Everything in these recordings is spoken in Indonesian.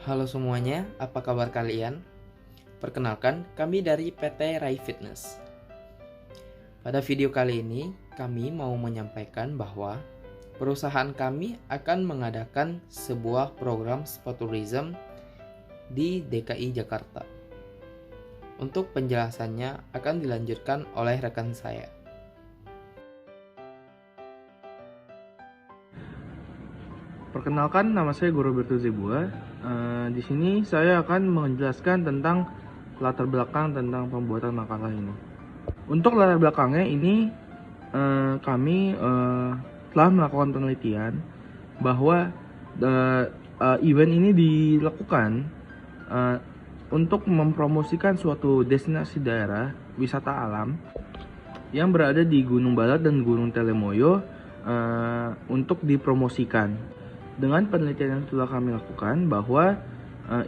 Halo semuanya, apa kabar kalian? Perkenalkan, kami dari PT Rai Fitness. Pada video kali ini, kami mau menyampaikan bahwa perusahaan kami akan mengadakan sebuah program sport tourism di DKI Jakarta. Untuk penjelasannya akan dilanjutkan oleh rekan saya. Perkenalkan, nama saya Guru Roberto Zebua. Di sini saya akan menjelaskan tentang latar belakang tentang pembuatan makalah ini. Untuk latar belakangnya ini, kami telah melakukan penelitian bahwa event ini dilakukan untuk mempromosikan suatu destinasi daerah wisata alam yang berada di Gunung Balat dan Gunung Telemoyo untuk dipromosikan. Dengan penelitian yang telah kami lakukan bahwa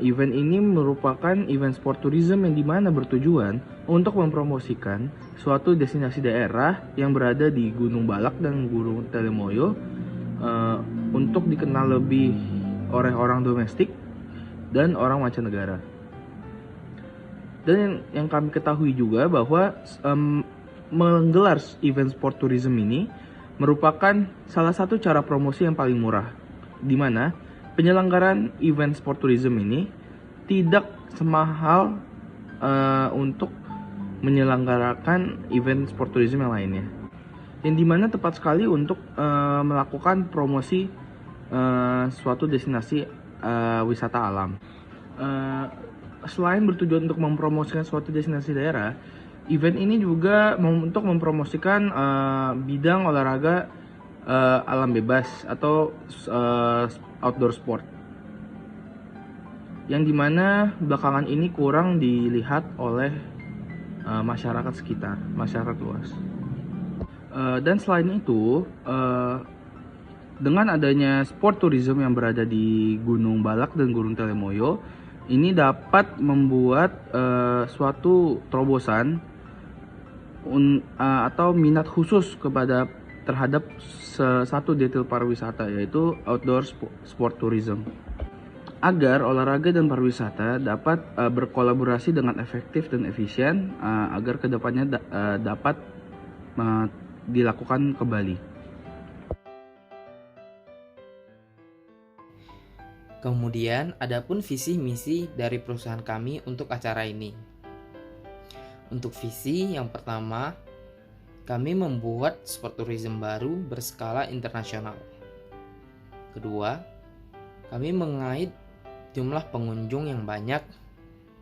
event ini merupakan event sport tourism yang dimana bertujuan untuk mempromosikan suatu destinasi daerah yang berada di Gunung Balak dan Gunung Telemoyo untuk dikenal lebih oleh orang domestik dan orang mancanegara. Dan yang kami ketahui juga bahwa menggelar event sport tourism ini merupakan salah satu cara promosi yang paling murah, di mana penyelenggaraan event sport tourism ini tidak semahal untuk menyelenggarakan event sport tourism yang lainnya, yang dimana tepat sekali untuk melakukan promosi suatu destinasi wisata alam. Selain bertujuan untuk mempromosikan suatu destinasi daerah, event ini juga untuk mempromosikan bidang olahraga alam bebas atau outdoor sport, yang dimana belakangan ini kurang dilihat oleh masyarakat sekitar, masyarakat luas. Dan selain itu, dengan adanya sport tourism yang berada di Gunung Balak dan Gunung Telemoyo, ini dapat membuat suatu terobosan atau minat khusus terhadap satu detail pariwisata, yaitu outdoor sport tourism, agar olahraga dan pariwisata dapat berkolaborasi dengan efektif dan efisien agar kedepannya dapat dilakukan kembali. Kemudian, adapun visi misi dari perusahaan kami untuk acara ini. Untuk visi yang pertama, kami membuat sport tourism baru berskala internasional. Kedua, kami mengait jumlah pengunjung yang banyak,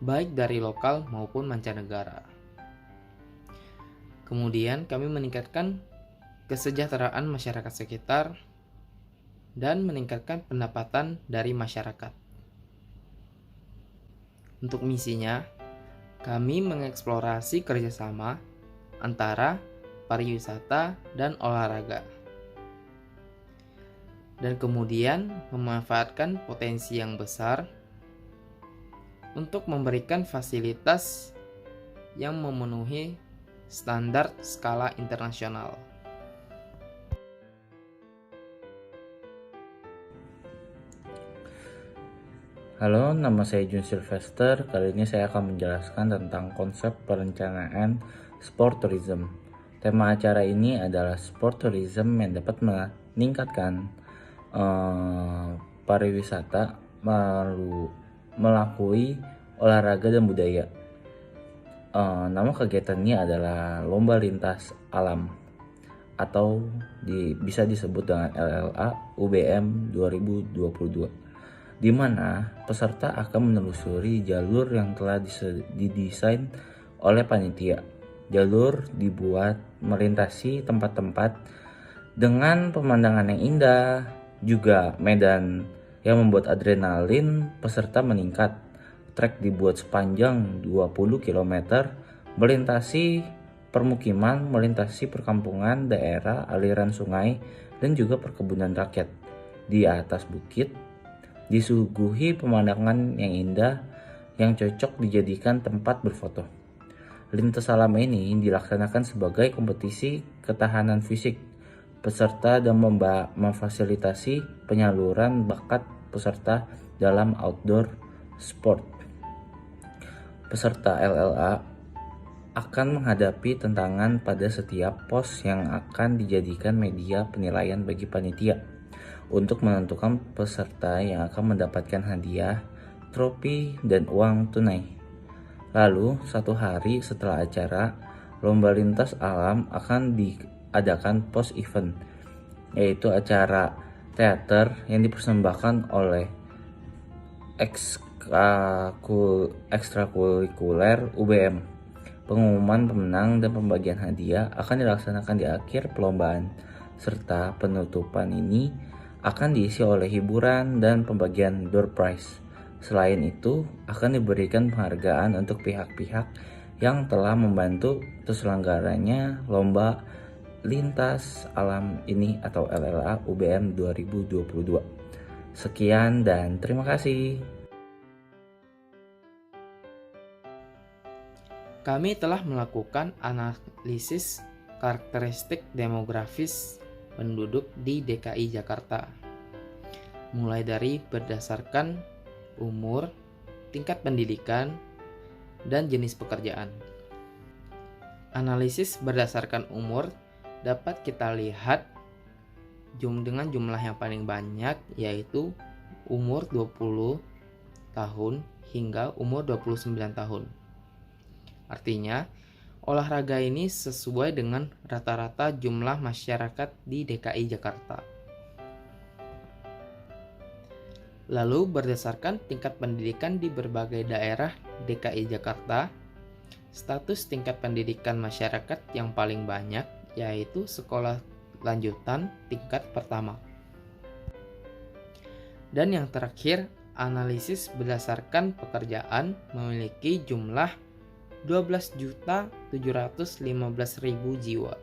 baik dari lokal maupun mancanegara. Kemudian, kami meningkatkan kesejahteraan masyarakat sekitar dan meningkatkan pendapatan dari masyarakat. Untuk misinya, kami mengeksplorasi kerjasama antara pariwisata dan olahraga, dan kemudian memanfaatkan potensi yang besar untuk memberikan fasilitas yang memenuhi standar skala internasional. Halo, nama saya Jun Sylvester. Kali ini saya akan menjelaskan tentang konsep perencanaan sport tourism. Tema acara ini adalah sport tourism yang dapat meningkatkan pariwisata melalui olahraga dan budaya. Nama kegiatannya adalah Lomba Lintas Alam atau bisa disebut dengan LLA UBM 2022. Di mana peserta akan menelusuri jalur yang telah didesain oleh panitia. Jalur dibuat melintasi tempat-tempat dengan pemandangan yang indah, juga medan yang membuat adrenalin peserta meningkat. Trek dibuat sepanjang 20 km, melintasi permukiman, melintasi perkampungan, daerah, aliran sungai, dan juga perkebunan rakyat. Di atas bukit disuguhi pemandangan yang indah yang cocok dijadikan tempat berfoto. Lintas alam ini dilaksanakan sebagai kompetisi ketahanan fisik peserta dan memfasilitasi penyaluran bakat peserta dalam outdoor sport. Peserta LLA akan menghadapi tantangan pada setiap pos yang akan dijadikan media penilaian bagi panitia untuk menentukan peserta yang akan mendapatkan hadiah, trofi, dan uang tunai. Lalu, 1 hari setelah acara, lomba lintas alam akan diadakan post event, yaitu acara teater yang dipersembahkan oleh ekstrakurikuler UBM. Pengumuman pemenang dan pembagian hadiah akan dilaksanakan di akhir perlombaan, serta penutupan ini akan diisi oleh hiburan dan pembagian door prize. Selain itu, akan diberikan penghargaan untuk pihak-pihak yang telah membantu terselenggaranya lomba lintas alam ini atau LLA UBM 2022. Sekian dan terima kasih. Kami telah melakukan analisis karakteristik demografis penduduk di DKI Jakarta, mulai dari berdasarkan umur, tingkat pendidikan, dan jenis pekerjaan. Analisis berdasarkan umur dapat kita lihat dengan jumlah yang paling banyak, yaitu umur 20 tahun hingga umur 29 tahun. Artinya, olahraga ini sesuai dengan rata-rata jumlah masyarakat di DKI Jakarta. Lalu berdasarkan tingkat pendidikan di berbagai daerah DKI Jakarta, status tingkat pendidikan masyarakat yang paling banyak yaitu sekolah lanjutan tingkat pertama. Dan yang terakhir, analisis berdasarkan pekerjaan memiliki jumlah 12.715.000 jiwa.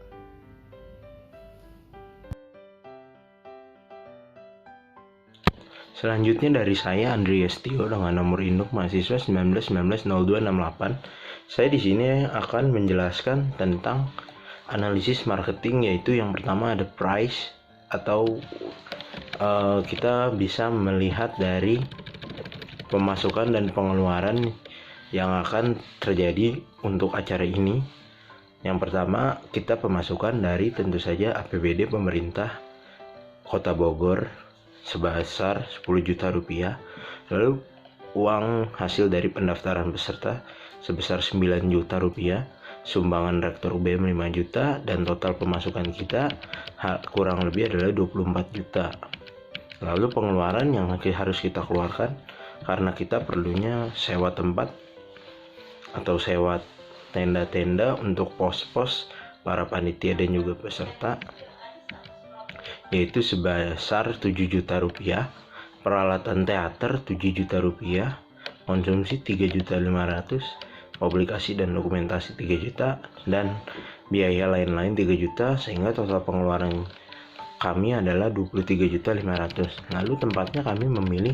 Selanjutnya dari saya Andri Yestio dengan nomor induk mahasiswa 19190268. Saya di sini akan menjelaskan tentang analisis marketing, yaitu yang pertama ada price atau kita bisa melihat dari pemasukan dan pengeluaran yang akan terjadi untuk acara ini. Yang pertama, kita pemasukan dari tentu saja APBD pemerintah Kota Bogor sebesar 10 juta rupiah. Lalu uang hasil dari pendaftaran peserta sebesar 9 juta rupiah, sumbangan rektor UBM 5 juta, dan total pemasukan kita kurang lebih adalah 24 juta. Lalu pengeluaran yang harus kita keluarkan karena kita perlunya sewa tempat atau sewa tenda-tenda untuk pos-pos para panitia dan juga peserta, yaitu sebesar 7 juta rupiah, peralatan teater 7 juta rupiah, konsumsi 3.500.000, publikasi dan dokumentasi 3 juta, dan biaya lain-lain 3 juta, sehingga total pengeluaran kami adalah 23.500.000. Lalu tempatnya kami memilih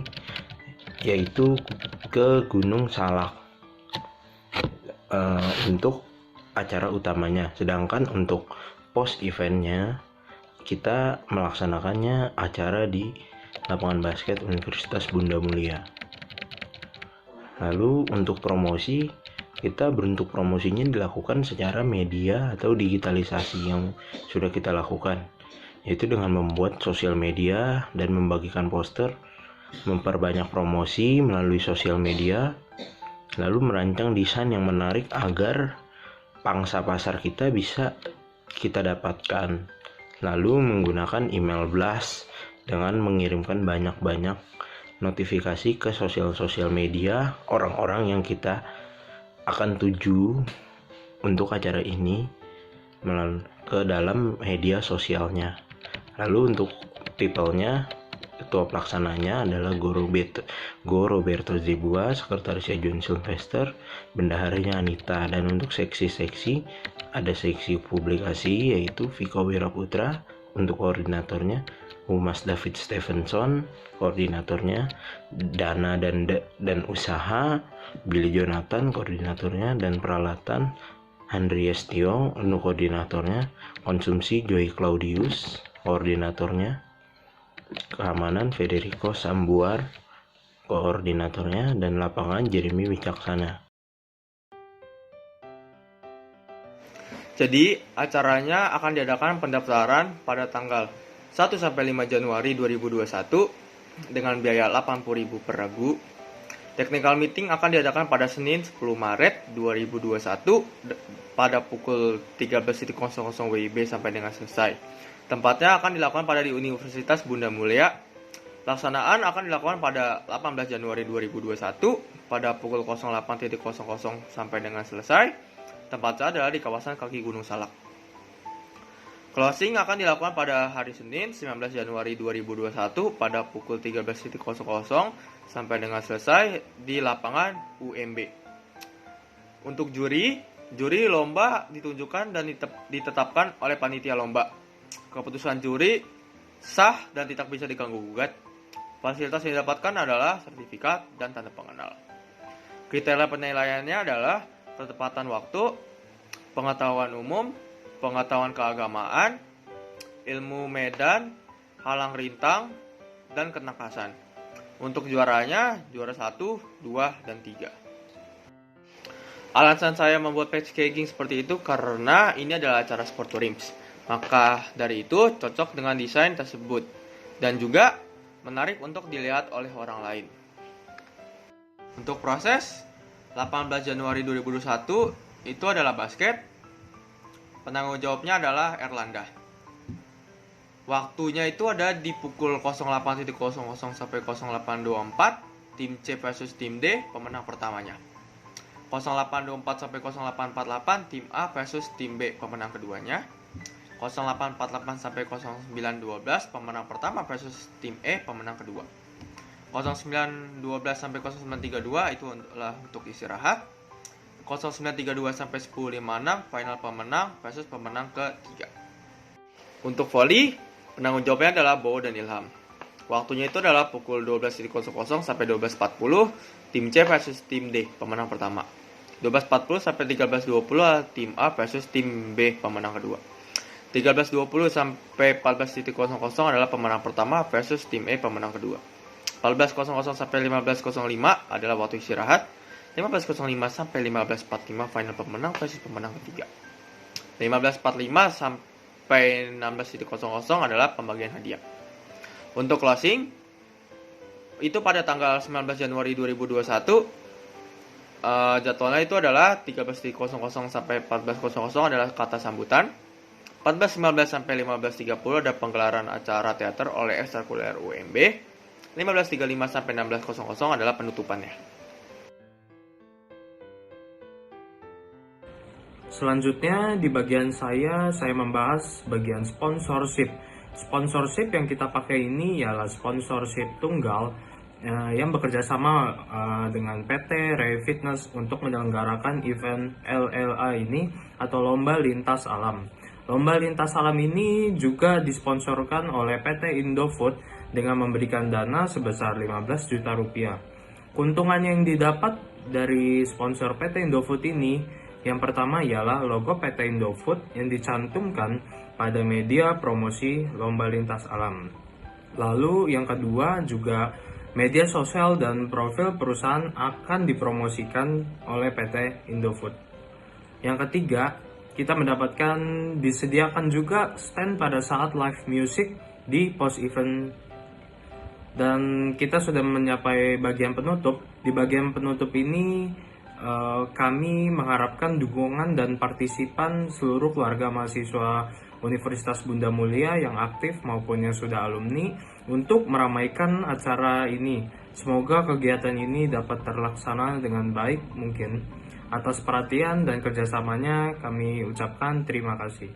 yaitu ke Gunung Salak untuk acara utamanya, sedangkan untuk post eventnya kita melaksanakannya acara di lapangan basket Universitas Bunda Mulia. Lalu untuk promosi, kita bentuk promosinya dilakukan secara media atau digitalisasi yang sudah kita lakukan, yaitu dengan membuat sosial media dan membagikan poster, memperbanyak promosi melalui sosial media, lalu merancang desain yang menarik agar pangsa pasar kita bisa kita dapatkan. Lalu menggunakan email blast dengan mengirimkan banyak-banyak notifikasi ke sosial media orang-orang yang kita akan tuju untuk acara ini ke dalam media sosialnya. Lalu untuk titelnya, ketua pelaksananya adalah Go Roberto Zebua, sekretarisnya John Sylvester, bendaharanya Anita, dan untuk seksi-seksi ada seksi publikasi yaitu Viko Wiraputra, untuk koordinatornya Humas David Stevenson, koordinatornya Dana dan Usaha Billy Jonathan, koordinatornya, dan peralatan Andri Yestio, untuk koordinatornya, konsumsi Joy Claudius, koordinatornya, keamanan Federico Sambuar, Koordinatornya dan lapangan Jeremy Wicaksana. Jadi, acaranya akan diadakan pendaftaran pada tanggal 1 sampai 5 Januari 2021 dengan biaya 80.000 per ragu. Technical meeting akan diadakan pada Senin 10 Maret 2021 pada pukul 13.00 WIB sampai dengan selesai. Tempatnya akan dilakukan pada di Universitas Bunda Mulia. Pelaksanaan akan dilakukan pada 18 Januari 2021 pada pukul 08.00 sampai dengan selesai. Tempatnya adalah di kawasan kaki Gunung Salak. Closing akan dilakukan pada hari Senin 19 Januari 2021 pada pukul 13.00 sampai dengan selesai di lapangan UMB. Untuk juri lomba ditunjukkan dan ditetapkan oleh panitia lomba. Keputusan juri sah dan tidak bisa diganggu-gugat. Fasilitas yang didapatkan adalah sertifikat dan tanda pengenal. Kriteria penilaiannya adalah ketepatan waktu, pengetahuan umum, pengetahuan keagamaan, ilmu medan, halang rintang, dan ketangkasan. Untuk juaranya, juara 1, 2, dan 3. Alasan saya membuat packaging seperti itu karena ini adalah acara sport tourism. Maka dari itu cocok dengan desain tersebut dan juga menarik untuk dilihat oleh orang lain. Untuk proses 18 Januari 2021 itu adalah basket. Penanggung jawabnya adalah Erlanda. Waktunya itu ada di pukul 08.00 sampai 08.24, tim C versus tim D, pemenang pertamanya. 08.24 sampai 08.48, tim A versus tim B, pemenang keduanya. 08.48 sampai 09.12, pemenang pertama versus tim E, pemenang kedua. 09.12 sampai 09.32 itu adalah untuk istirahat. 09.32 sampai 10.56 final pemenang versus pemenang ketiga. Untuk volley, penanggung jawabnya adalah Bowo dan Ilham. Waktunya itu adalah pukul 12.00 sampai 12.40, tim C versus tim D, pemenang pertama. 12.40 sampai 13.20 tim A versus tim B, pemenang kedua. 13.20 sampai 14.00 adalah pemenang pertama versus tim E, pemenang kedua. 14.00 sampai 15.05 adalah waktu istirahat. 15.05 sampai 15.45 final pemenang versus pemenang ketiga. 15.45 sampai 16.00 adalah pembagian hadiah. Untuk closing, itu pada tanggal 19 Januari 2021. Jadwalnya itu adalah 13.00 sampai 14.00 adalah kata sambutan. 14.15 sampai 15.30 ada penggelaran acara teater oleh ekstrakurikuler UMB. 15.35 sampai 16.00 adalah penutupannya. Selanjutnya di bagian saya membahas bagian sponsorship. Sponsorship yang kita pakai ini ialah sponsorship tunggal yang bekerja sama dengan PT Ray Fitness untuk menyelenggarakan event LLA ini atau Lomba Lintas Alam. Lomba Lintas Alam ini juga disponsorkan oleh PT Indofood dengan memberikan dana sebesar 15 juta rupiah. Keuntungan yang didapat dari sponsor PT Indofood ini, yang pertama ialah logo PT Indofood yang dicantumkan pada media promosi Lomba Lintas Alam. Lalu yang kedua juga media sosial dan profil perusahaan akan dipromosikan oleh PT Indofood. Yang ketiga, kita mendapatkan disediakan juga stand pada saat live music di post event. Dan kita sudah mencapai bagian penutup. Di bagian penutup ini kami mengharapkan dukungan dan partisipan seluruh keluarga mahasiswa Universitas Bunda Mulia yang aktif maupun yang sudah alumni untuk meramaikan acara ini. Semoga kegiatan ini dapat terlaksana dengan baik mungkin. Atas perhatian dan kerjasamanya kami ucapkan terima kasih.